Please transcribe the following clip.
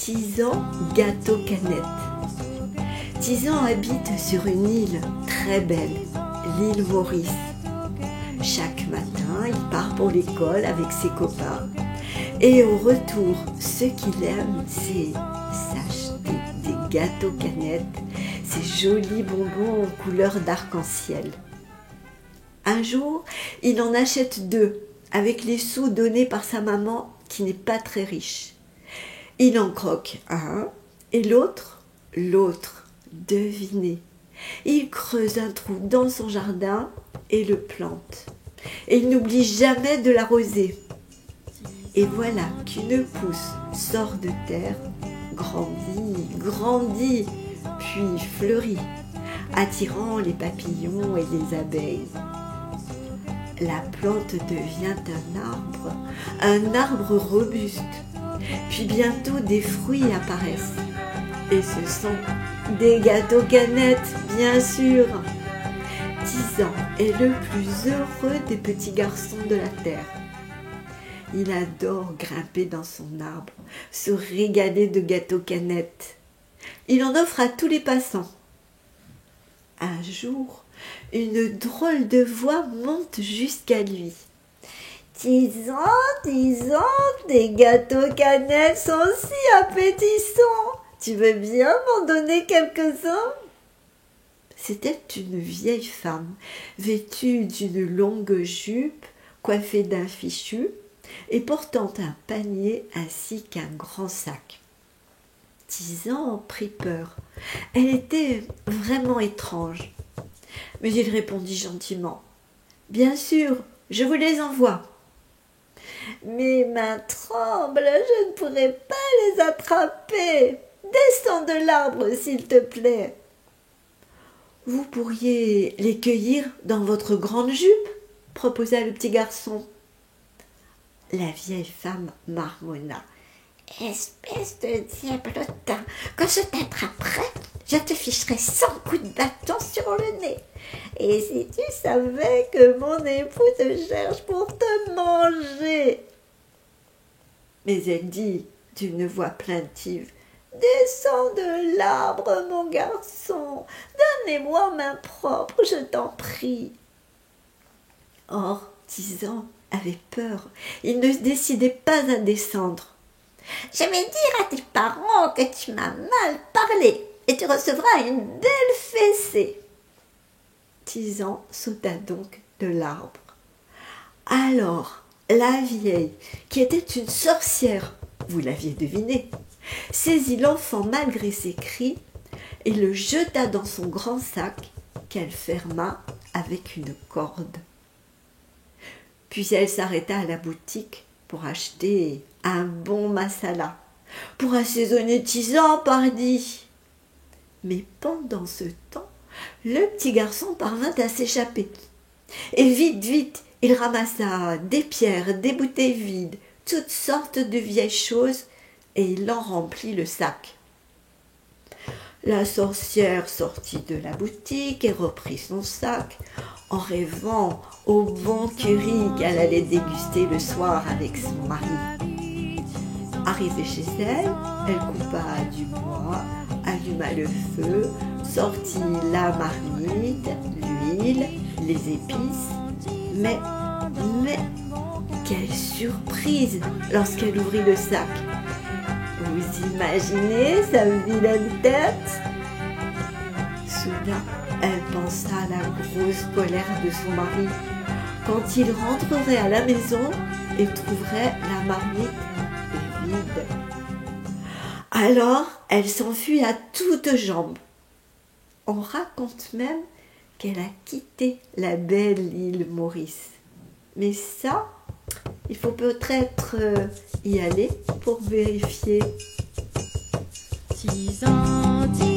Tizan Gâteau-Canette. Tizan habite sur une île très belle, l'île Maurice. Chaque matin, il part pour l'école avec ses copains. Et au retour, ce qu'il aime, c'est s'acheter des gâteaux-canettes, ces jolis bonbons aux couleurs d'arc-en-ciel. Un jour, il en achète 2 avec les sous donnés par sa maman qui n'est pas très riche. Il en croque un et l'autre, devinez. Il creuse un trou dans son jardin et le plante. Et il n'oublie jamais de l'arroser. Et voilà qu'une pousse sort de terre, grandit, puis fleurit, attirant les papillons et les abeilles. La plante devient un arbre robuste. Puis bientôt des fruits apparaissent. Et ce sont des gâteaux-canettes, bien sûr. Tizan est le plus heureux des petits garçons de la terre. Il adore grimper dans son arbre, se régaler de gâteaux-canettes. Il en offre à tous les passants. Un jour, une drôle de voix monte jusqu'à lui. Tizan, tes gâteaux-canettes sont si appétissants. Tu veux bien m'en donner quelques-uns? C'était une vieille femme, vêtue d'une longue jupe, coiffée d'un fichu, et portant un panier ainsi qu'un grand sac. Tizan prit peur. Elle était vraiment étrange. Mais il répondit gentiment. « Bien sûr, je vous les envoie. » « Mes mains tremblent, je ne pourrai pas les attraper. Descends de l'arbre, s'il te plaît. »« Vous pourriez les cueillir dans votre grande jupe ?» proposa le petit garçon. La vieille femme marmonna. « Espèce de diablotin, quand je t'attraperai, je te ficherai 100 coups de bâton sur le nez. Et si tu savais que mon époux te cherche pour te manger !» Mais elle dit d'une voix plaintive. « Descends de l'arbre, mon garçon, donne-moi main propre, je t'en prie. » Or, Tizan avait peur, il ne se décidait pas à descendre. « Je vais dire à tes parents que tu m'as mal parlé et tu recevras une belle fessée. » Tizan sauta donc de l'arbre. Alors, la vieille, qui était une sorcière, vous l'aviez deviné, saisit l'enfant malgré ses cris et le jeta dans son grand sac qu'elle ferma avec une corde. Puis elle s'arrêta à la boutique pour acheter un bon masala, pour assaisonner Tizan, pardi. Mais pendant ce temps, le petit garçon parvint à s'échapper. Et vite, il ramassa des pierres, des bouteilles vides, toutes sortes de vieilles choses, et il en remplit le sac. La sorcière sortit de la boutique et reprit son sac, en rêvant au bon curry qu'elle allait déguster le soir avec son mari. Arrivée chez elle, elle coupa du bois, alluma le feu, sortit la marmite, l'huile, les épices. Mais, quelle surprise lorsqu'elle ouvrit le sac! Vous imaginez sa vilaine tête? Soudain, elle pensa à la grosse colère de son mari quand il rentrerait à la maison et trouverait la marmite vide. Alors, elle s'enfuit à toutes jambes. On raconte même qu'elle a quitté la belle île Maurice. Mais ça, il faut peut-être y aller pour vérifier. 10 ans, 10